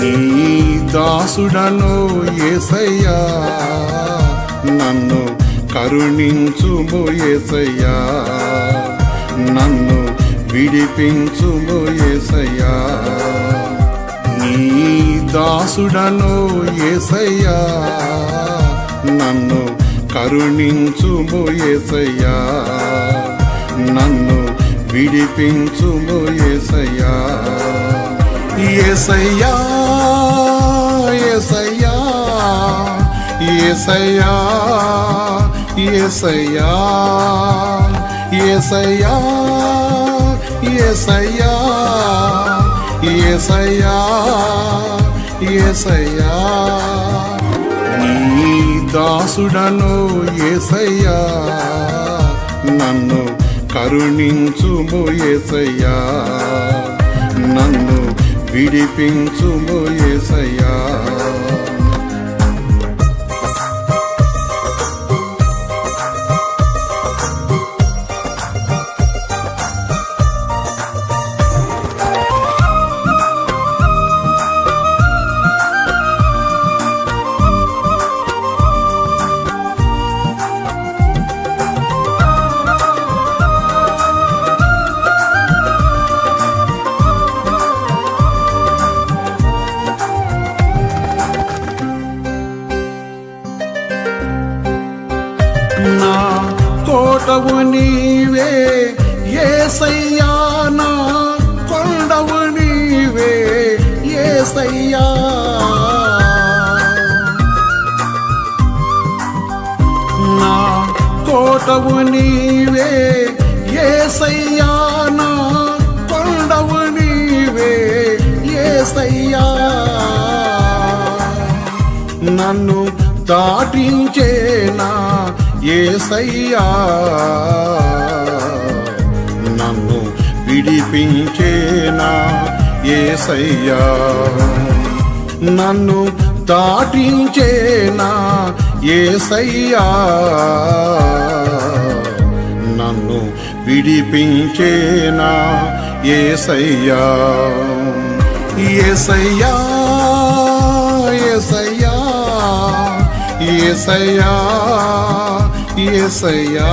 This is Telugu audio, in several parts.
నీ దాసుడను యేసయ్యా, నన్ను కరుణించుము యేసయ్యా, నన్ను విడిపించుము యేసయ్యా. నీ దాసుడను యేసయ్యా, నన్ను కరుణించుము యేసయ్యా, నన్ను విడిపించుము యేసయ్యా. యేసయ్యా యేసయ్యా యేసయ్యా యేసయ్యా యేసయ్యా యేసయ్యా యేసయ్యా యేసయ్యా. నీ దాసుడను యేసయ్యా, నన్ను కరుణించుము యేసయ్యా, నన్ను విడిపించుము యేసయ్యా. నా కోటవు నీవే యేసయ్యా, నా కొండవు నీవే యేసయ్యా. నా కోటవు నీవే యేసయ్యా, నా కొండవు నీవే యేసయ్యా. నన్ను దాటించేనా యేసయ్యా, నన్ను విడిపించేనా యేసయ్యా. నన్ను దాటించేనా యేసయ్యా, నన్ను విడిపించేనా యేసయ్యా. యేసయ్యా యేసయ్యా యేసయ్యా యేసయ్యా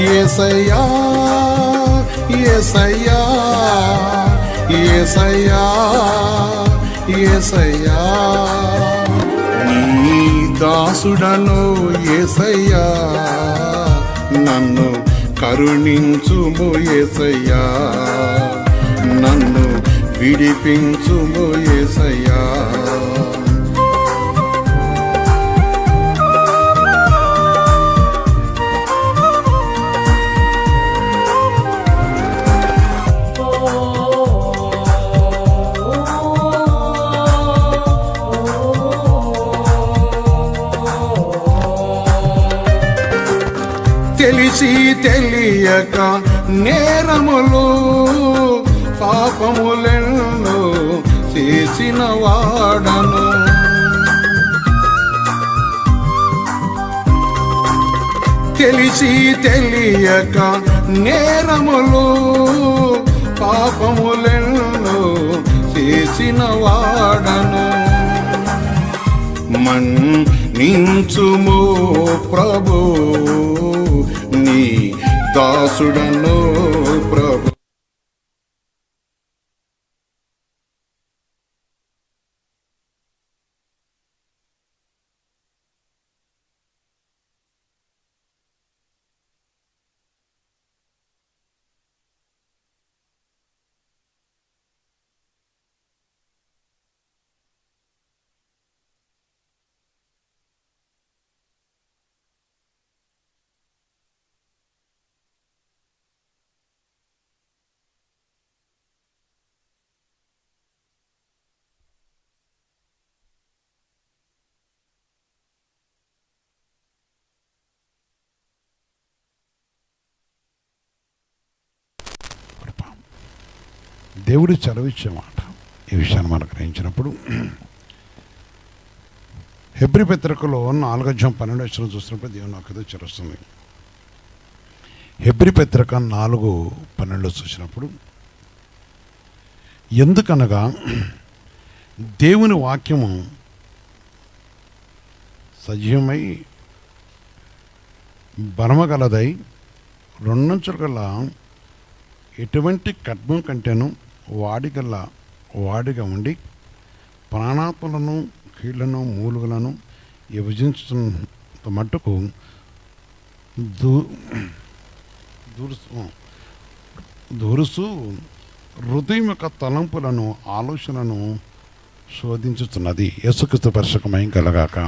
యేసయ్యా యేసయ్యా యేసయ్యా యేసయ్యా. నీ దాసుడను యేసయ్యా, నన్ను కరుణించుము యేసయ్యా, నన్ను విడిపించుము యేసయ్యా. తెలిసి తెలియక నేరములు పాపములెన్నో చేసిన వాడను. తెలిసి తెలియక నేరములు పాపములెన్నో చేసిన వాడను. మన్నించుము ప్రభు, నీ దాసుడను ప్రభు. దేవుడు చదివించేమాట ఈ విషయాన్ని మనం గ్రహించినప్పుడు హెబ్రీ పత్రికలో 4:12 చూసినప్పుడు దేవుని నాకు చెరుస్తుంది. హెబ్రీ పత్రిక 4:12 చూసినప్పుడు, ఎందుకనగా దేవుని వాక్యము సజీవమై బలమగలదై రెండంచుల గల ఎటువంటి ఖడ్గం కంటేను వాడిగా ఉండి ప్రాణాత్మలను కీళ్లను మూలుగులను విభజించుతున్నంత మట్టుకు దూరుసు హృదయం యొక్క తలంపులను ఆలోచనను శోధించుతున్నది. యేసుక్రీస్తు పరిశుద్ధమై కలగాక.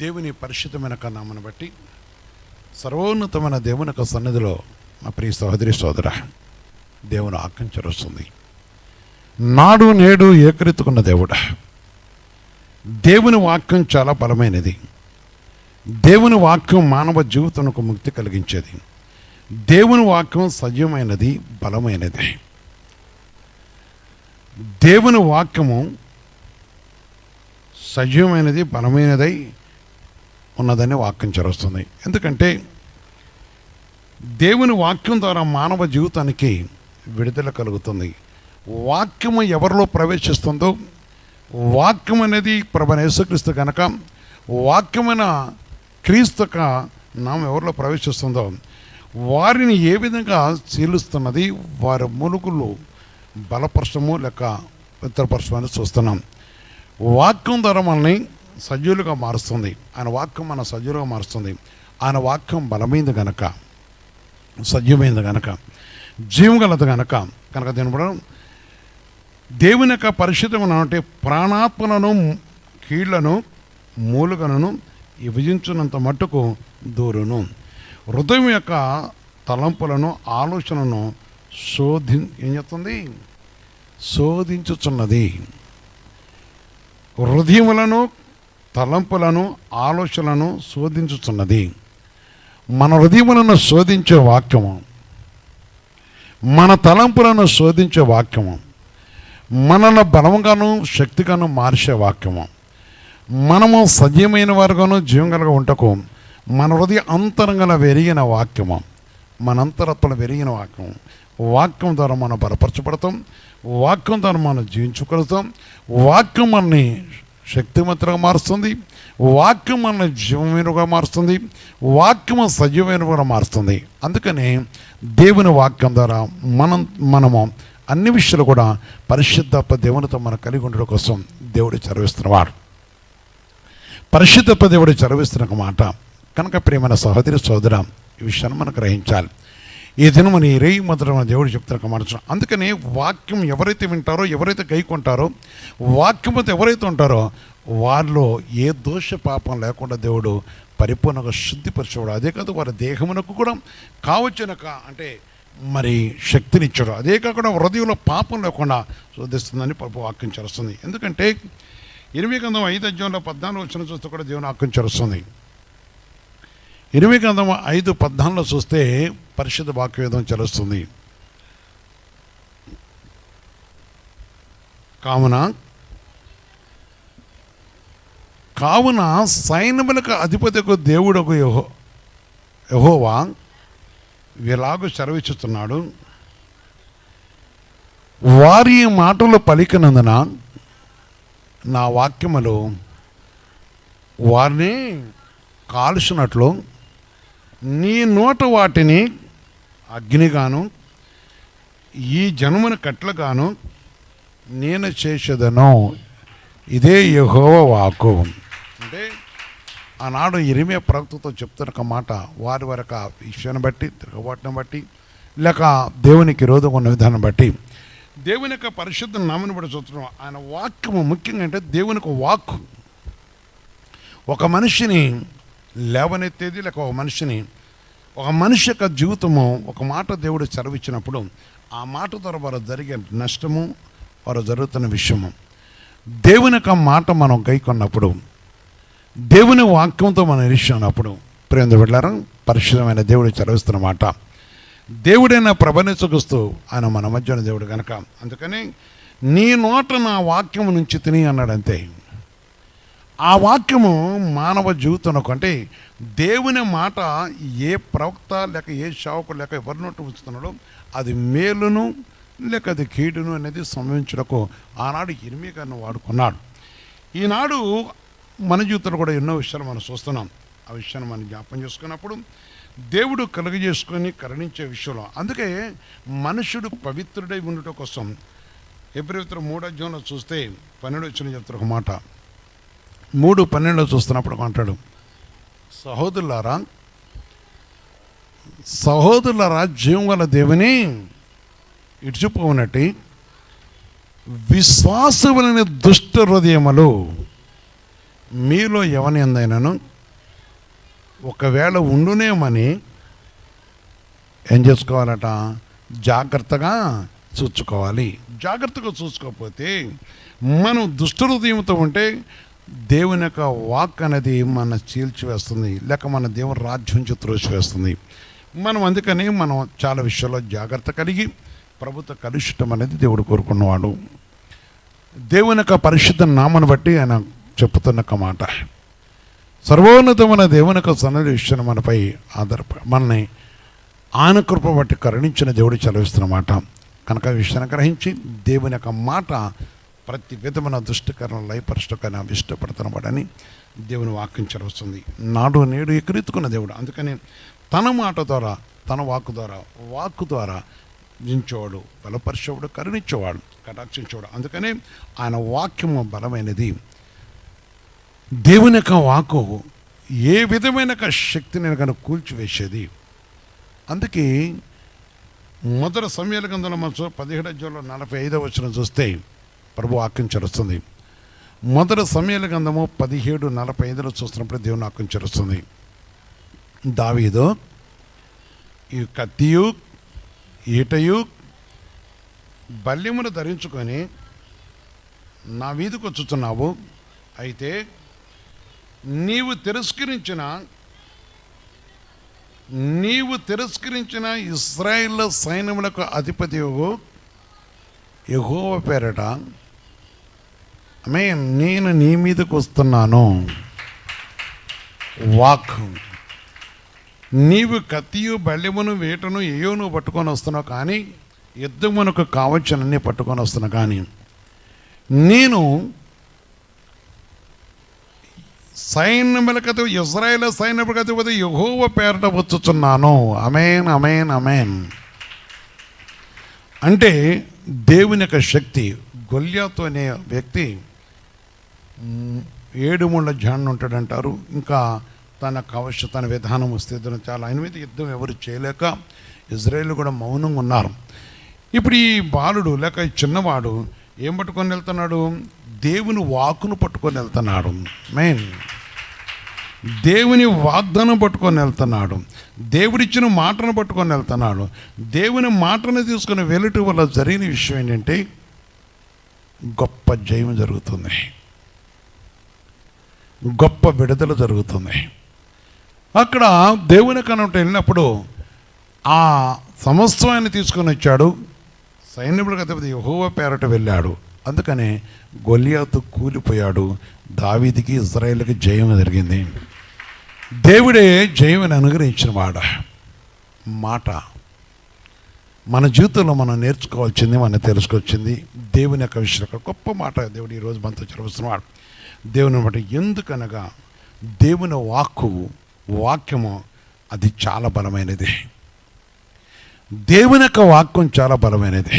దేవుని పరిశుద్ధమైన నామమును బట్టి సర్వోన్నతమైన దేవుని యొక్క సన్నిధిలో మా ప్రియ సహోదరి సోదర, దేవుని ఆకాంక్షిస్తుంది. నాడు నేడు ఏకరీతుకున్న దేవుడా, దేవుని వాక్యం చాలా బలమైనది. దేవుని వాక్యం మానవ జీవితానికి ముక్తి కలిగించేది. దేవుని వాక్యం సజీవమైనది, బలమైనది. దేవుని వాక్యము సజీవమైనది, బలమైనదై ఉన్నదని వాక్యం చరుస్తుంది. ఎందుకంటే దేవుని వాక్యం ద్వారా మానవ జీవితానికి విడుదల కలుగుతుంది. వాక్యము ఎవరిలో ప్రవేశిస్తుందో, వాక్యం అనేది ప్రభువైన యేసుక్రీస్తు కనుక వాక్యమైన క్రీస్తు నామం ఎవరిలో ప్రవేశిస్తుందో వారిని ఏ విధంగా చీలుస్తున్నది, వారి ములుగులు బలపరచము లేక ఇతరపరచమని చూస్తున్నాం. వాక్యం ద్వారా మనల్ని సజీవులుగా మారుస్తుంది. ఆయన వాక్యం మన సజీవులుగా మారుస్తుంది. ఆయన వాక్యం బలమైంది గనక, సజీవమైంది గనక, జీవం గలది కనుక దీని దేవుని యొక్క పరిశుద్ధం అంటే ప్రాణాత్మలను కీళ్లను మూలుగలను విభజించినంత మట్టుకు దూరును. హృదయం యొక్క తలంపులను ఆలోచనను ఏం చెప్తుంది? శోధించుచున్నది. హృదయములను తలంపులను ఆలోచనలను శోధించుచున్నది. మన హృదయములను శోధించే వాక్యము, మన తలంపులను శోధించే వాక్యము, మనల్ని బలంగాను శక్తిగాను మార్చే వాక్యము, మనము సజీవమైన వారుగాను జీవంగా ఉంటకు మన హృదయ అంతరంగంలో వెరిగిన వాక్యము, మన అంతరత్వం వెరిగిన వాక్యము. వాక్యం ద్వారా మనం బలపరచబడతాం. వాక్యం ద్వారా మనం జీవించుకొలుస్తాం. వాక్యం మనని శక్తివంతులుగా మారుస్తుంది. వాక్యం మనల్ని జీవమైనగా మారుస్తుంది. వాక్యము సజీవమైనగా మారుస్తుంది. అందుకని దేవుని వాక్యం ద్వారా మనము అన్ని విషయాలు కూడా పరిశుద్ధ దేవునితో మనం కలిగి ఉండడం కోసం దేవుడు చదివిస్తున్నవాడు. పరిశుద్ధ దేవుడు చదివిస్తున్న మాట కనుక ప్రియమైన సహోదరి సోదర, ఈ విషయాన్ని మనం గ్రహించాలి. ఈ దినమని రేయి మొదట దేవుడు చెప్తున్న మాట. అందుకని వాక్యం ఎవరైతే వింటారో, ఎవరైతే గైకొంటారో, వాక్యంతో ఎవరైతే ఉంటారో వారిలో ఏ దోష పాపం లేకుండా దేవుడు పరిపూర్ణంగా శుద్ధిపరచేవాడు. అదే కాదు, వారి దేహమునకు కూడా కావచ్చిన అంటే మరి శక్తినిచ్చాడు. అదే కాకుండా హృదయంలో పాపం లేకుండా శోధిస్తుందని ప్రభు వాక్యం చేస్తుంది. ఎందుకంటే 8 గ్రంథం 5:14 చూస్తే కూడా దేవుని వాక్యం చేస్తుంది. 8 గ్రంథం 5:14 చూస్తే పరిశుద్ధ వాక్యవేదం చలుస్తుంది. కావున సైన్యములకు అధిపతికు దేవుడకు యెహోవా ఇలాగూ సెలవిస్తున్నాడు, వారి మాటలు పలికినందున నా వాక్యములు వారిని కాల్చినట్లు నీ నోట వాటిని అగ్నిగాను ఈ జనమును కట్లగాను నేను చేసేదను. ఇదే యెహోవా వాక్కు. అంటే ఆనాడు ఇరిమియా ప్రవక్తతో చెప్తున్న మాట వారి వరకు విషయాన్ని బట్టి, తిరగబాటును బట్టి, లేక దేవునికి విరోధంగా ఉన్న విధానం బట్టి, దేవుని యొక్క పరిశుద్ధ నామని బట్టి చూస్తున్నాం. ఆయన వాక్యము ముఖ్యంగా అంటే దేవునికి వాక్కు ఒక మనిషిని లేవనెత్తేది, లేక ఒక మనిషి యొక్క జీవితము ఒక మాట దేవుడు చదివించినప్పుడు ఆ మాట ద్వారా వారు జరిగే నష్టము, వారు జరుగుతున్న విషయము, దేవుని యొక్క మాట మనం గైకొన్నప్పుడు, దేవుని వాక్యంతో మనం నిరీక్షించినప్పుడు, ప్రేమ బిడ్డలారా, పరిశుద్ధమైన దేవుడు చదివిస్తున్న మాట. దేవుడైన ప్రభనిస్తూ ఆయన మన మధ్యన దేవుడు కనుక, అందుకని నీ నోట నా వాక్యము నుంచి తిని అన్నాడంతే. ఆ వాక్యము మానవ జీవితంలో అంటే దేవుని మాట ఏ ప్రవక్త లేక ఏ సేవకుడు లేక ఎవరి నోట ఉంచుతున్నాడో అది మేలును లేక అది కీడును అనేది సంభవించుటకు ఆనాడు ఇర్మీయా గారిని వాడుకున్నాడు. ఈనాడు మన జీవితంలో కూడా ఎన్నో విషయాలు మనం చూస్తున్నాం. ఆ విషయాన్ని మనం జ్ఞాపం చేసుకున్నప్పుడు దేవుడు కలుగజేసుకొని కరుణించే విషయంలో, అందుకే మనుషుడు పవిత్రుడై ఉండటం కోసం హెబ్రీ 3 చూస్తే 12 వచ్చిన చెప్తారు ఒక మాట. 3:12 చూస్తున్నప్పుడు అంటాడు, సహోదరులారా జీవం గల దేవుని ఇడిచిపోనట్టి విశ్వాసములని దుష్ట హృదయములు మీలో ఎవని ఎందైనాను ఒకవేళ ఉండునేమని ఏం చేసుకోవాలట? జాగ్రత్తగా చూసుకోవాలి. జాగ్రత్తగా చూసుకోకపోతే మనం దుష్ట హృదయంతో ఉంటే దేవుని యొక్క వాక్ అనేది మన చీల్చివేస్తుంది, లేక మన దేవుని రాజ్యం నుంచి త్రోసివేస్తుంది. అందుకని మనం చాలా విషయాల్లో జాగ్రత్త కలిగి ప్రభుత్వ కలుషితం అనేది దేవుడు కోరుకున్నవాడు. దేవుని యొక్క పరిశుద్ధ నామను బట్టి ఆయన చెప్పుతున్న మాట, సర్వోన్నతమైన దేవుని యొక్క సన్నది విషయాన్ని మనపై మనల్ని ఆయన కృప బట్టి కరుణించిన దేవుడు చదివిస్తున్నమాట. కనుక విషయాన్ని గ్రహించి దేవుని యొక్క మాట ప్రతి విధమైన దుష్టకరణ లయపరచకైనా ఇష్టపడుతున్నవాడని దేవుని వాక్యం చదవస్తుంది. నాడు నేడు ఎదురెత్తుకున్న దేవుడు. అందుకని తన మాట ద్వారా, తన వాక్కు ద్వారా జించేవాడు, బలపరిచేవాడు, కరుణించేవాడు, కటాక్షించేవాడు. అందుకనే ఆయన వాక్యము బలమైనది. దేవుని యొక్క వాక్కు ఏ విధమైన శక్తిని కనుక కూల్చివేసేది. అందుకే మొదటి సమయాల గ్రంథంలో మనం 17:45 చూస్తే ప్రభు వాక్యం చరుస్తుంది. మొదటి సమయాల గ్రంథము 17:45 చూస్తున్నప్పుడు దేవుని వాక్యం చరుస్తుంది. దావీదు ఈ కత్తియు ఈటయు బల్యమును ధరించుకొని నా వీధికి వచ్చుతున్నావు, అయితే నీవు తిరస్కరించిన ఇశ్రాయేలు సైన్యములకు అధిపతి యెహోవా పేరట నేను నీ మీదకు వస్తున్నాను. వాక్, నీవు కత్తియు బల్యమును వేటను ఏయోను పట్టుకొని వస్తున్నావు, కానీ యుద్ధమునకు కావచ్చునన్నీ పట్టుకొని వస్తున్నావు, కానీ నేను సైన్యములకు ఇశ్రాయేలు సైన్యములకు అధిపతి యెహోవా పేరట వచ్చుచున్నాను. ఆమేన్, ఆమేన్, ఆమేన్. అంటే దేవుని యొక్క శక్తి. గొల్యాతు అనే వ్యక్తి 7 ముళ్ళ జాన్ ఉంటాడంటారు. ఇంకా తన కవచ, తన విధానం వస్తే చాలా ఆయన మీద యుద్ధం ఎవరు చేయలేక ఇజ్రాయేలు కూడా మౌనంగా ఉన్నారు. ఇప్పుడు ఈ బాలుడు లేక ఈ చిన్నవాడు ఏం పట్టుకొని వెళ్తున్నాడు? దేవుని వాక్కును పట్టుకొని వెళ్తున్నాడు. మెయిన్ దేవుని వాగ్దానం పట్టుకొని వెళ్తున్నాడు. దేవుడిచ్చిన మాటను పట్టుకొని వెళ్తున్నాడు. దేవుని మాటను తీసుకుని వెళ్ళటం వల్ల జరిగిన విషయం ఏంటంటే గొప్ప జయం జరుగుతుంది, గొప్ప విడుదల జరుగుతుంది. అక్కడ దేవుని కనుక వెళ్ళినప్పుడు ఆ సమస్తవాన్ని తీసుకొని వచ్చాడు. సైన్యములకు అధిపతి యెహోవా పేరట వెళ్ళాడు. అందుకనే గొల్యాతు కూలిపోయాడు. దావీదుకి ఇశ్రాయేలుకి జయం జరిగింది. దేవుడే జయమని అనుగ్రహించిన వాడ మాట మన జీవితంలో మనం నేర్చుకోవాల్సింది, మనం తెలుసుకోవాల్సింది దేవుని యొక్క విషయంలో గొప్ప మాట దేవుడు ఈరోజు మనతో చదువుతున్నవాడు. దేవుని మాట ఎందుకనగా దేవుని వాక్యము అది చాలా బలమైనది. దేవుని యొక్క వాక్యం చాలా బలమైనది.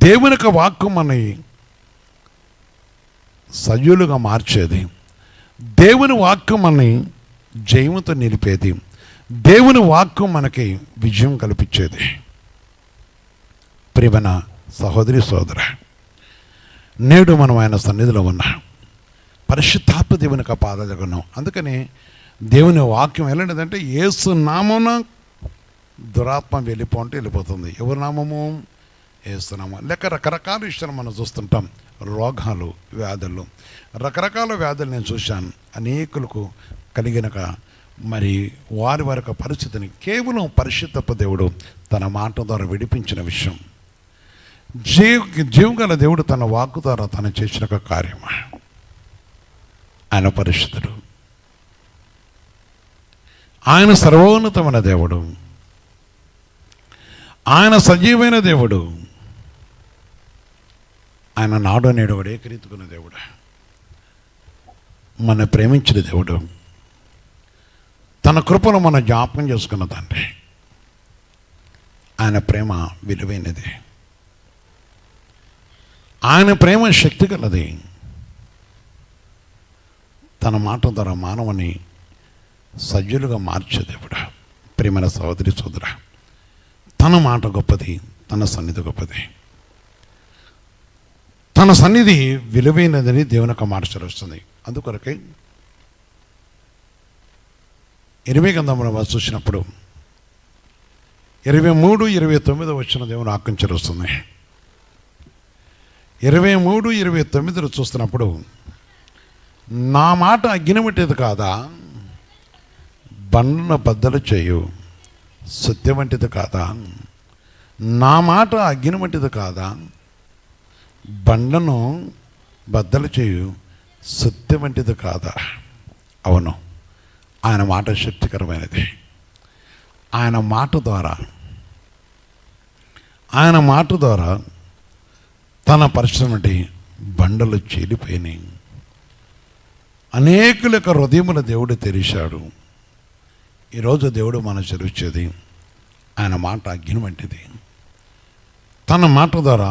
దేవుని యొక్క వాక్యం మనని సజీవులుగా మార్చేది. దేవుని వాక్యం మనని జయముతో నిలిపేది. దేవుని వాక్యం మనకి విజయం కల్పించేది. ప్రియమైన సహోదరి సోదర, నేడు మనం ఆయన సన్నిధిలో ఉన్నాం. పరిశుద్ధాత్మ దేవుని యొక్క పాదాలు ఉన్నాం. అందుకని దేవుని వాక్యం ఎలాంటిదంటే యేసు నామమున దురాత్మ వెళ్ళిపోతుంది. ఎవరి నామము? యేసు నామం. లేక రకరకాల విషయాలు మనం చూస్తుంటాం. రోగాలు, వ్యాధులు, రకరకాల వ్యాధులు నేను చూశాను. అనేకులకు కలిగినక మరి వారి యొక్క పరిస్థితిని కేవలం పరిశుద్ధపు దేవుడు తన మాట ద్వారా విడిపించిన విషయం. జీవగల దేవుడు తన వాక్కు ద్వారా తను చేసిన ఒక కార్యం. ఆయన పరిశుద్ధుడు, ఆయన సర్వోన్నతమైన దేవుడు. ఆయన సజీవమైన దేవుడు. ఆయన నాడు నేడు కూడా ఏకరీతికున్న దేవుడు. మన ప్రేమించిన దేవుడు. తన కృపను మన జ్ఞాపకం చేసుకున్న తండ్రి. ఆయన ప్రేమ విలువైనది. ఆయన ప్రేమ శక్తి గలది. తన మాట ద్వారా మానవుని సజ్జులుగా మార్చే దేవుడు. ప్రేమైన సహోదరి సోదరా, తన మాట గొప్పది, తన సన్నిధి గొప్పది. తన సన్నిధి విలువైనదని దేవుని యొక్క మాట చదువుతుంది. అందుకొరకే ఇరవై గ్రంథంలో చూసినప్పుడు 23-29 వచ్చిన దేవుని వాక్యం చదువుతుంది. 23-29 చూస్తున్నప్పుడు, నా మాట అగ్ని వంటిది కాదా, బండను బద్దలు చేయు సత్యం వంటిది కాదా. నా మాట అగ్ని వంటిది కాదా, బండను బద్దలు చేయు సత్యం వంటిది కాదా. అవును, ఆయన మాట శక్తికరమైనది. ఆయన మాట ద్వారా తన పరిశ్రమ నుండి బండలు చీలిపోయినాయి. అనేకుల యొక్క హృదయముల దేవుడు తెరిచాడు. ఈరోజు దేవుడు మన చదివించేది ఆయన మాట అగ్ని వంటిది. తన మాట ద్వారా,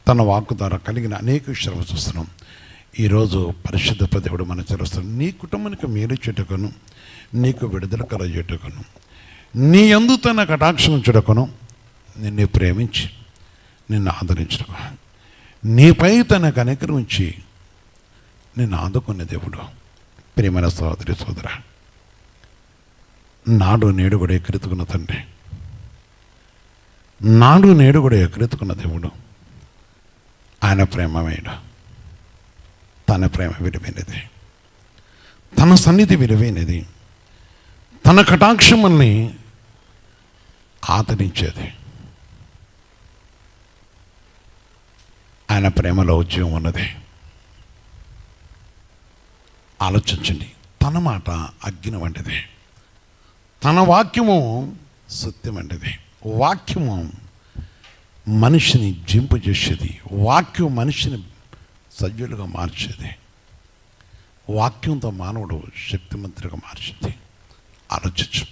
తన వాక్కు ద్వారా కలిగిన అనేక విషయాలు చూస్తున్నాం. ఈరోజు పరిశుద్ధ దేవుడు మన చదివిస్తాడు. నీ కుటుంబానికి మేలు చెట్టుకను, నీకు విడుదల కలగజేటుకను, నీ యందు తన కటాక్షం చుడకను, నిన్ను ప్రేమించి నిన్ను ఆదరించుటకు, నీపై తన కనికరించి నిన్ను ఆదుకున్న దేవుడు. ప్రియమైన సహోదరి సోదర, నాడు నేడు కూడా ఎక్కరెత్తుకున్న తండ్రి, నాడు నేడు కూడా ఎక్కరెత్తుకున్న దేవుడు. ఆయన ప్రేమమేడు. తన ప్రేమ విలువైనది, తన సన్నిధి విలువైనది, తన కటాక్షముల్ని ఆదరించేది. ఆయన ప్రేమలో జీవం ఉన్నది. ఆలోచించండి. తన మాట అగ్ని వంటిది, తన వాక్యము సత్యం వంటిది. వాక్యము మనిషిని జింపు చేసేది. వాక్యం మనిషిని సజ్జులుగా మార్చేది. వాక్యంతో మానవుడు శక్తిమంతుడిగా మార్చింది. ఆలోచించు.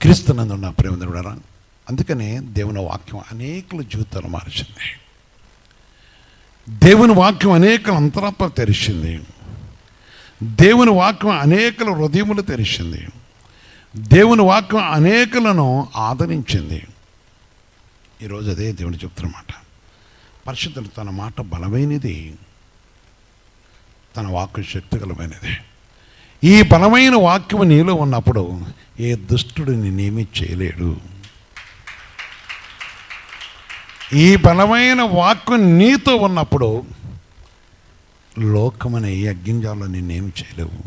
క్రీస్తునందున్న ప్రేమ దేవుడారా, అందుకనే దేవుని వాక్యం అనేకుల జీవితాలు మార్చింది. దేవుని వాక్యం అనేకల అంతరాత్మ తెరిచింది. దేవుని వాక్యం అనేకల హృదయములు తెరిచింది. దేవుని వాక్యం అనేకులను ఆదరించింది. ఈరోజు అదే దేవుడు చెప్తున్నమాట. పరిశుద్ధుడు తన మాట బలమైనది, తన వాక్యం శక్తిగలమైనది. ఈ బలమైన వాక్యం నీలో ఉన్నప్పుడు ఏ దుష్టుడు నిన్నేమీ చేయలేడు. ఈ బలమైన వాక్యం నీతో ఉన్నప్పుడు లోకమనే ఈ అగ్నిజాల్లో నిన్నేమి చేయలేవు.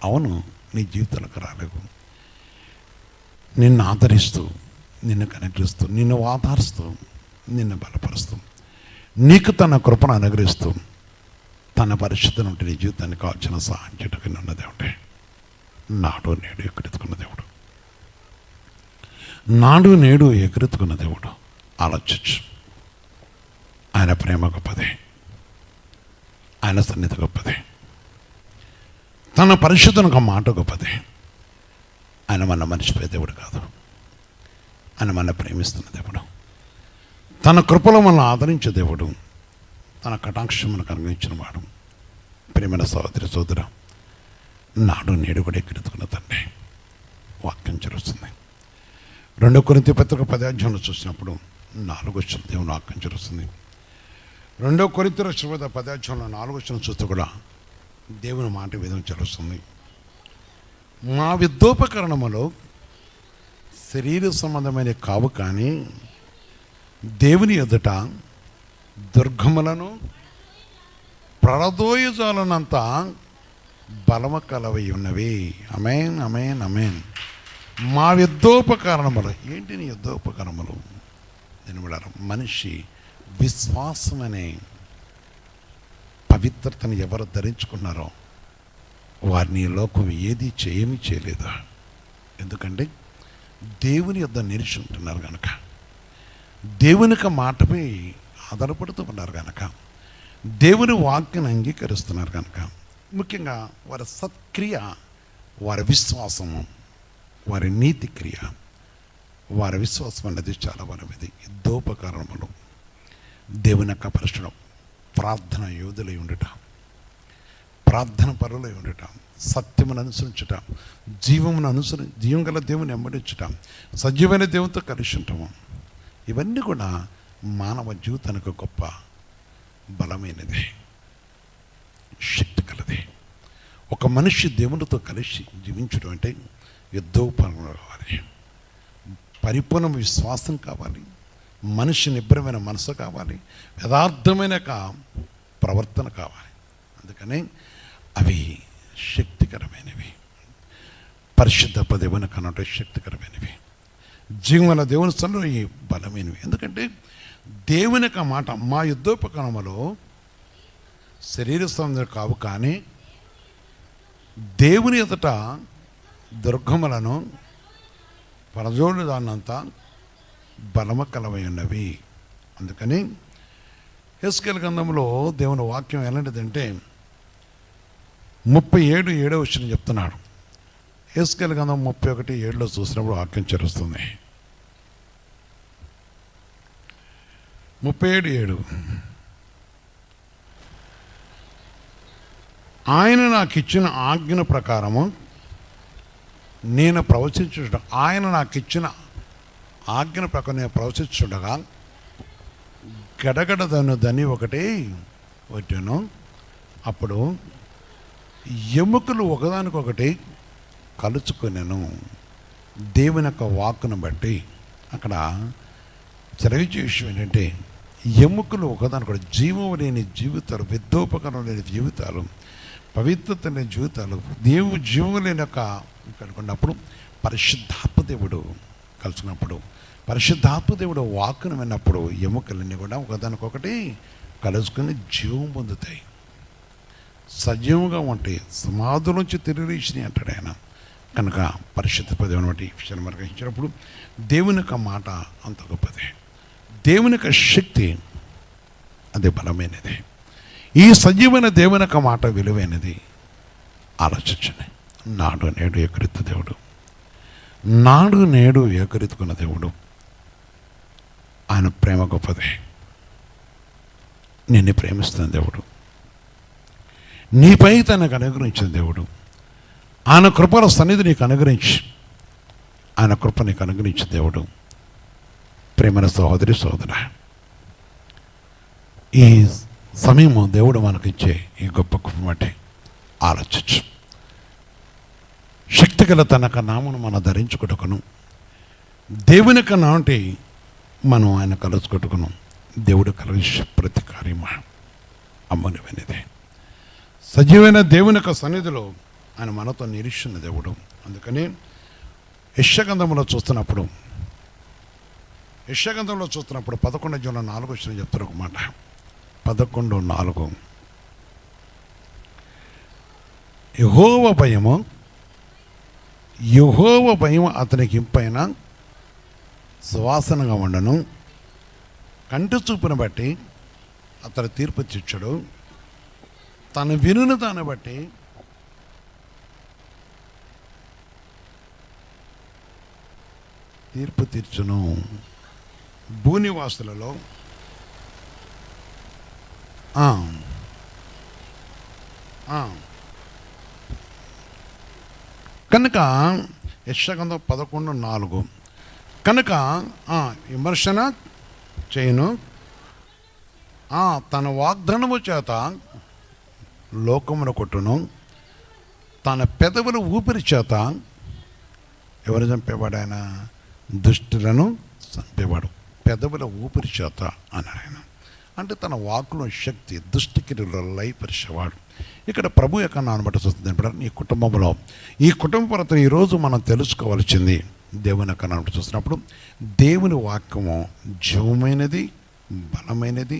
అవును, నీ జీవితాలకు రాలేవు. నిన్ను ఆదరిస్తూ, నిన్ను కనికరిస్తూ, నిన్ను ఆదరిస్తూ, నిన్ను బలపరుస్తూ, నీకు తన కృపను అనుగ్రహిస్తూ, తన పరిశుద్ధం ఉంటే నీ జీవితానికి కావాల్సిన సహాయం చేయటం ఉన్నదే ఉంటే నాడు నేడు ఎక్కడెత్తుకున్న దేవుడు. నాడు నేడు ఎగురెత్తుకున్న దేవుడు. ఆలోచించు. ఆయన ప్రేమ గొప్పదే, ఆయన సన్నిధి గొప్పదే, తన పరిశుద్ధనకు మాట గొప్పదే. ఆయన మన మర్చిపోయే దేవుడు కాదు. ఆయన మన ప్రేమిస్తున్న దేవుడు. తన కృపలో మనల్ని ఆదరించే దేవుడు. తన కటాక్షం మనకు అనుగ్రహించిన వాడు. ప్రేమైన సహోదరి సోదర, నాడు నేడు కూడా ఎక్కడెత్తుకున్న తండ్రి వాక్యం జరుగుతుంది. 2 కొరింథీ పత్రిక 10వ అధ్యాయంలో చూసినప్పుడు 4 వచనం దేవుని వాక్యం జరుగుతుంది. 2 కొరింథీ 10వ అధ్యాయంలో 4 వచనం చూస్తే కూడా దేవుని మాట విధంగా చదువుతుంది. మా విద్యోపకరణములో శరీర సంబంధమైన కావు, కానీ దేవుని ఎదుట దుర్గములను ప్రళదోయజాలనంత బలము కలవై ఉన్నవి. అమేన్, అమేన్, అమేన్. మా యుద్ధోపకరణములు. ఏంటి నీ యుద్ధోపకరణములు? నేను మనిషి విశ్వాసం అనే పవిత్రతను ఎవరు ధరించుకున్నారో వారిని లోకం ఏమీ చేయలేదు. ఎందుకంటే దేవుని యొద్ద నిలిచి ఉంటున్నారు కనుక. దేవుని యొక్క మాటపై ఆధారపడుతూ ఉన్నారు కనుక, దేవుని వాక్యాన్ని అంగీకరిస్తున్నారు కనుక, ముఖ్యంగా వారి సత్క్రియ, వారి విశ్వాసము, వారి నీతి క్రియ, వారి విశ్వాసం అనేది చాలా బలమైనది. యుద్ధోపకరణములు, దేవుని యొక్క పరిశ్రమ, ప్రార్థన యోధులై ఉండటం, ప్రార్థన పరులై ఉండటం, సత్యమును అనుసరించటం, జీవం గల దేవుని వెంబడించటం, సజీవమైన దేవునితో కలిసి ఉండటము, ఇవన్నీ కూడా మానవ జీవితానికి గొప్ప బలమైనది, శక్తి కలది. ఒక మనిషి దేవునితో కలిసి జీవించడం అంటే యుద్ధోపకరణం కావాలి, పరిపూర్ణ విశ్వాసం కావాలి, మనిషి నిబ్బరమైన మనసు కావాలి, యథార్థమైన ప్రవర్తన కావాలి. అందుకని అవి శక్తికరమైనవి. పరిశుద్ధ దేవుని కన్నట శక్తికరమైనవి, జీవన దేవుని స్థలంలో ఈ బలమైనవి. ఎందుకంటే దేవుని యొక్క మాట, మా యుద్ధోపకరణములో శరీర సంబంధం కావు, కానీ దేవుని ఎదుట దుర్గములను పరజోడు దాన్నంతా బలము కలవై ఉన్నవి. అందుకని హెస్కేల్ గ్రంథంలో దేవుని వాక్యం ఎలాంటిదంటే 37:7 చెప్తున్నాడు. హెస్కేల్ గ్రంథం 31:7 చూసినప్పుడు వాక్యం చేరుస్తుంది. 37:7 ఆయన నాకు ఇచ్చిన ఆజ్ఞ ప్రకారము నేను ప్రవచించుట, ఆయన నాకు ఇచ్చిన ఆజ్ఞ ప్రకారం నేను ప్రవచించుండగా గడగడదను దని ఒకటి వచ్చాను. అప్పుడు ఎముకలు ఒకదానికొకటి కలుచుకున్నాను. దేవుని యొక్క వాక్కును బట్టి అక్కడ చదివించే విషయం ఏంటంటే, ఎముకలు ఒకదానికొకటి, జీవం లేని జీవితాలు, విద్ధోపకరణం లేని జీవితాలు, పవిత్రత లేని జీవితాలు, జీవం లేని యొక్క కనుకున్నప్పుడు పరిశుద్ధాత్మ దేవుడు కలుసుకున్నప్పుడు, పరిశుద్ధాత్మ దేవుడు వాక్కును విన్నప్పుడు ఎముకలన్నీ కూడా ఒకదానికొకటి కలుసుకొని జీవం పొందుతాయి, సజీవంగా ఉంటాయి, సమాధుల నుంచి తిరిగి లేచినాయి అంటాడు ఆయన. కనుక పరిశుద్ధ దేవుని బట్టి ఈ విషయాన్ని మనకు ఇచ్చినప్పుడు దేవుని యొక్క మాట అంత గొప్పది, దేవుని యొక్క శక్తి అది బలమైనది. ఈ సజీవమైన దేవుని యొక్క మాట విలువైనది. ఆలోచించండి. నాడు నేడు ఏకరీత దేవుడు, నాడు నేడు ఏకరీతుకున్న దేవుడు. ఆయన ప్రేమ గొప్పది. నిన్ను ప్రేమిస్తున్న దేవుడు, నీపై తనకు అనుగ్రహించిన దేవుడు. ఆయన కృపల సన్నిధి నీకు అనుగ్రహించి, ఆయన కృప నీకు అనుగ్రహించిన దేవుడు. ప్రేమైన సహోదరి సహోదర, ఈ సమయము దేవుడు మనకిచ్చే ఈ గొప్ప కృప బట్టి ఆలోచించు. శక్తిగల తనక నామను మనం ధరించుకొట్టుకును, దేవుని యొక్క నాటి మనం ఆయన కలుసుకొట్టుకును. దేవుడు కలిసి ప్రతి కార్యమా అమ్మనివైనది. సజీవైన దేవుని యొక్క సన్నిధిలో ఆయన మనతో నిరీక్షణ దేవుడు. అందుకని యెషయా చూస్తున్నప్పుడు 11:4 చెప్తారు ఒక మాట. 11:4 యెహోవా భయము అతనికి ఇంపైన సువాసనగా ఉండను, కంటి చూపును బట్టి అతను తీర్పు తీర్చడు, తను వినును దాన్ని బట్టి తీర్పు తీర్చును. భూనివాసులలో కనుక యెషయా 11:4 కనుక విమర్శన చేయను, తన వాగ్దానము చేత లోకమును కొట్టును, తన పెదవుల ఊపిరి చేత ఎవరు చంపేవాడు? ఆయన దుష్టులను చంపేవాడు. పెదవుల ఊపిరి చేత అన్నాడు ఆయన. అంటే తన వాక్కులో శక్తి, దుష్టికిరిలో లయపరిచేవాడు. ఇక్కడ ప్రభు యొక్క నాన్న బట్టి చూస్తుంది. ఈ కుటుంబంలో, ఈ కుటుంబ పరంగా ఈరోజు మనం తెలుసుకోవాల్సింది దేవుని యొక్క నాన్న బట్టి చూసినప్పుడు, దేవుని వాక్యము జీవమైనది, బలమైనది.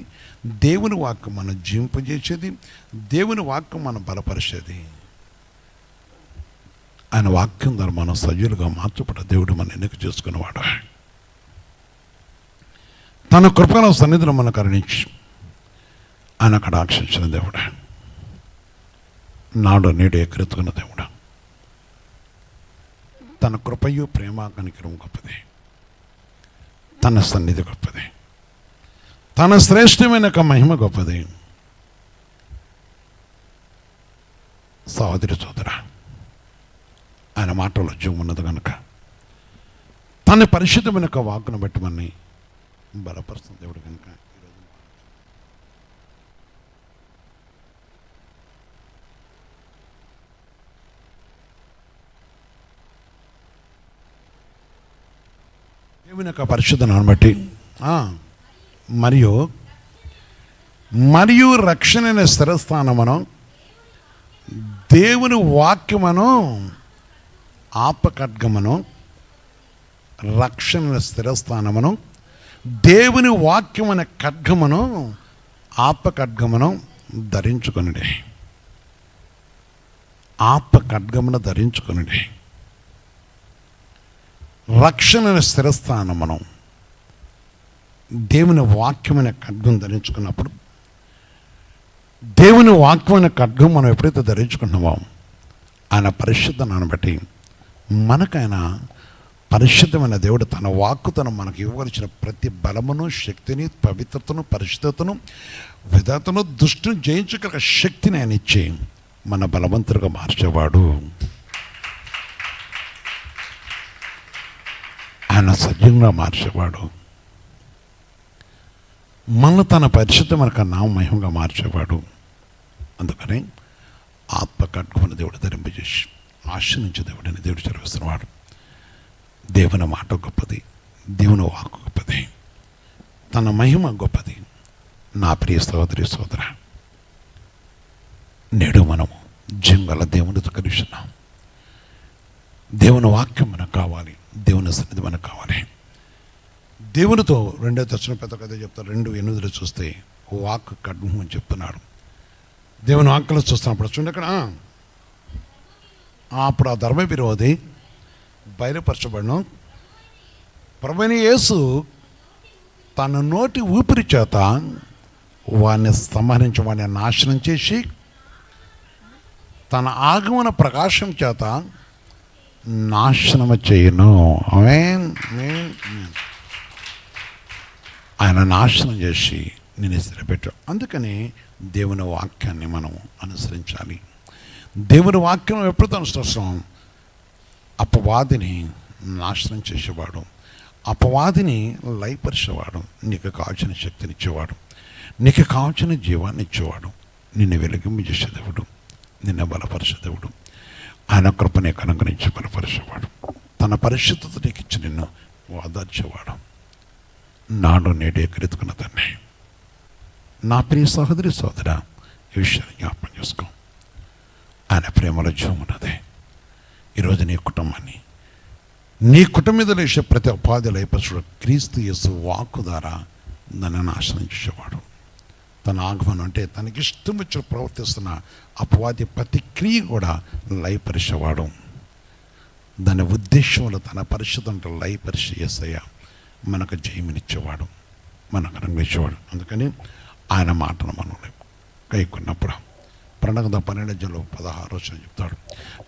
దేవుని వాక్యం మనం జీవింపజేసేది, దేవుని వాక్యం మనం బలపరిచేది. ఆయన వాక్యం ద్వారా మనం సజీవులుగా మార్చబడ్డ దేవుడు మనం ఎన్నిక చేసుకునేవాడు. తన కృపణ సన్నిధిలో మనకు కరుణించి ఆయన అక్కడ ఆక్షించిన దేవుడు, నాడు నేడు ఎక్కరెత్తుకున్న దేవుడు. తన కృపయు ప్రేమ కనికరం గొప్పది, తన సన్నిధి గొప్పది, తన శ్రేష్టమైన మహిమ గొప్పది. సహోదరి సోదర, ఆయన మాటలో జీవం ఉన్నది కనుక తన పరిశుద్ధమైన వాక్కును బట్టి మనని బలపరుస్తున్న దేవుడు కనుక ఈరోజు దేవుని యొక్క పరిశుద్ధను బట్టి మరియు రక్షణ స్థిరస్థానమును దేవుని వాక్యమును ఆపఖడ్గమును, రక్షణ స్థిరస్థానమును దేవుని వాక్యమైన ఖడ్గమును ఆపఖడ్గమును ధరించుకొనుడి. ఆపఖడ్గమును ధరించుకొనుడి. రక్షణ స్థిరస్థానమును దేవుని వాక్యమైన ఖడ్గం ధరించుకున్నప్పుడు, దేవుని వాక్యమైన ఖడ్గం మనం ఎప్పుడైతే ధరించుకుంటున్నామో ఆయన పరిశుద్ధను బట్టి మనకైనా పరిశుద్ధమైన దేవుడు తన వాక్కుతను మనకు ఇవ్వవలసిన ప్రతి బలమును, శక్తిని, పవిత్రతను, పరిశుద్ధతను, విధతను, దుష్టుని జయించగల శక్తిని ఆయన ఇచ్చి మన బలవంతులుగా మార్చేవాడు. ఆయన సజీవంగా మార్చేవాడు. మన తన పరిశుద్ధమైన నామమయంగా మార్చేవాడు. అందుకని ఆత్మకడ్గమును దేవుడు ధరింపజేసి ఆశ్రయించే దేవుడని దేవుడు చదివిస్తున్నవాడు. దేవుని మాట గొప్పది, దేవుని వాక్కు గొప్పది, తన మహిమ గొప్పది. నా ప్రియ సహోదరి సోదర, నేడు మనము జీవంగల దేవునితో కలుస్తున్నాం. దేవుని వాక్యం మనకు కావాలి, దేవుని సన్నిధి మనకు కావాలి. దేవునితో 2వ దర్శనపేత కథ చెప్తారు. 2:8 చూస్తే వాక్ ఖడ్గం అని చెప్తున్నాడు. దేవుని వాక్యలో చూస్తున్నప్పుడు చూడండి అక్కడ, అప్పుడు ఆ ధర్మ విరోధి బయలుపరచబడను. ప్రభువైన యేసు తన నోటి ఊపిరి చేత వాడిని సంహరించి వాడిని నాశనం చేసి తన ఆగమన ప్రకాశం చేత నాశనము చేయను. ఆమేన్. ఆయన నాశనం చేసి నేను స్థిరపెట్టాను. అందుకని దేవుని వాక్యాన్ని మనం అనుసరించాలి. దేవుని వాక్యం ఎప్పుడు అనుసరిస్తాం? అపవాదిని నాశనం చేసేవాడు, అపవాదిని లయపరిచేవాడు, నీకు కావాల్సిన శక్తిని ఇచ్చేవాడు, నీకు కావాల్సిన జీవాన్ని ఇచ్చేవాడు, నిన్ను వెలిగింపజేసే దేవుడు, నిన్ను బలపరిచే దేవుడు, ఆయన కృపని అనుగ్రహించి బలపరిచేవాడు, తన పరిశుద్ధత నీకు ఇచ్చి నిన్ను ఓదార్చేవాడు. నాడు నేడు ఎక్కరెత్తుకున్న తండ్రి, నా ప్రియ సహోదరి సోదర, ఈ విషయాన్ని జ్ఞాపకం చేసుకో. ఆయన ప్రేమలో జీవమున్నదే. ఈరోజు నీ కుటుంబాన్ని, నీ కుటుంబం మీద లేచే ప్రతి అపాధి లయపరచుడు క్రీస్తు యేసు వాక్కు ద్వారా దాన్ని నాశనం చేసేవాడు. తన ఆగమనం అంటే తనకిష్టం వచ్చి ప్రవర్తిస్తున్న అపవాది ప్రతి క్రియ కూడా లయపరిచేవాడు. దాని ఉద్దేశంలో తన పరిశుద్ధంతో లయపరిచి యేసయ్య మనకు జయమునిచ్చేవాడు, మనకు అనుగ్రహించేవాడు. అందుకని ఆయన మాటను మనం కైకొన్నప్పుడు ప్రణగంధం 12:16 చెప్తాడు.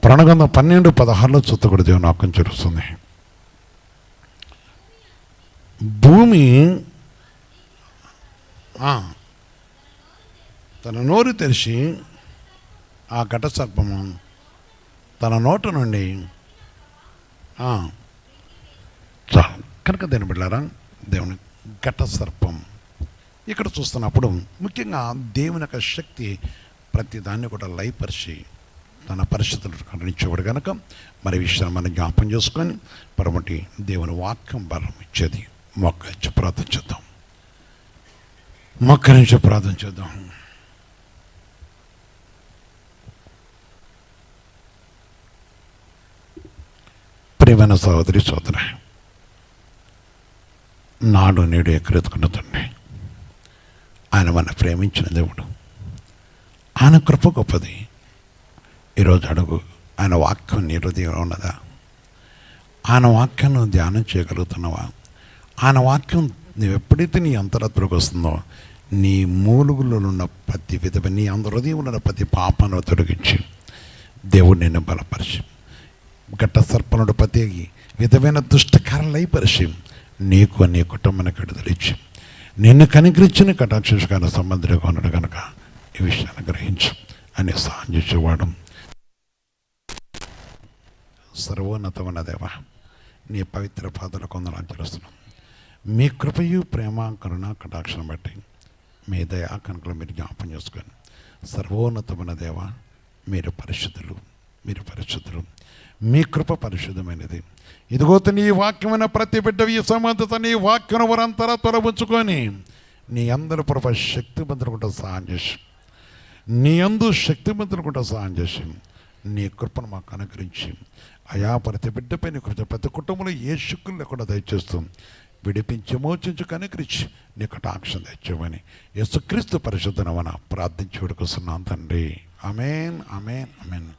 ప్రణగంధం 12:16 చూస్తే కూడా దేవుని వాక్యం జరుగుతుంది. భూమి తన నోరు తెరిచి ఆ ఘట సర్పము తన నోట నుండి చాలు కనుక దేని బిడ్డారా, దేవుని ఘట సర్పం ఇక్కడ చూస్తున్నప్పుడు ముఖ్యంగా దేవుని యొక్క శక్తి ప్రతి దాన్ని కూడా లయపరిచి తన పరిస్థితులను కరుణించేవాడు కనుక మరి విషయాన్ని మనం జ్ఞాపం చేసుకొని పరమటి దేవుని వాక్యం బలం ఇచ్చేది. మొక్కరించి ప్రార్థన చేద్దాం. మొక్కరించి ప్రార్థన చేద్దాం. ప్రియమైన సహోదరి సోదర, నాడు నేడు ఎక్కరెత్తుకున్న తండ్రి, ఆయన మన ప్రేమించిన దేవుడు, ఆయన కృప గొప్పది. ఈరోజు అడుగు, ఆయన వాక్యం నీ హృదయంలో ఉన్నదా? ఆయన వాక్యాన్ని ధ్యానం చేయగలుగుతున్నావా? ఆయన వాక్యం నువ్వు ఎప్పుడైతే నీ అంతరాత్మలోకి వస్తుందో నీ మూలుగులో ఉన్న ప్రతి విధమైన నీ హృదయంలో ఉన్న ప్రతి పాపాన్ని తొలగించి దేవుడు నిన్ను బలపరిచి ఘట్ట సర్పనుడు ప్రతి విధమైన దుష్టకారాలు అయిపరిచి నీకు నీ కుటుంబానికి విడుదలిచ్చి నిన్ను కనికరించిన కటాక్షణ సంబంధిగా ఉన్నాడు కనుక ఈ విషయాన్ని గ్రహించు అని సహాయం చేసేవాడు. సర్వోన్నతమైన దేవా, నీ పవిత్ర పాదాల కొందరు ఆచరిస్తున్నాం. మీ కృపయు ప్రేమ కరుణ కటాక్షణ బట్టి మీ దయా కనుకలు మీరు జ్ఞాపం చేసుకొని, సర్వోన్నతమైన దేవ, మీరు పరిశుద్ధులు, మీరు పరిశుద్ధులు, మీ కృప పరిశుద్ధమైనది. ఇదిగో నీ వాక్యమైన ప్రతి బిడ్డ ఈ సమాధత నీ వాక్యం వారంతరా తొలగించుకొని నీ అందరూ ప్రభ శక్తివంతులుకుంటూ సహాయం చేసి, నీ అందు శక్తివంతులుకుంటూ సహాయం చేసి నీ కృపను మాకు అనుగ్రహించి అయా ప్రతి బిడ్డపై నీ కృప ప్రతి కుటుంబంలో ఏ శుక్కులు లేకుండా దయచేస్తూ విడిపించి మోచించు కనుకరించి నీ కటాక్షం తెచ్చామని యేసుక్రీస్తు పరిశుద్ధ నామమున ప్రార్థించి వేడుకొస్తున్నాం తండ్రి. ఆమేన్, ఆమేన్, ఆమేన్.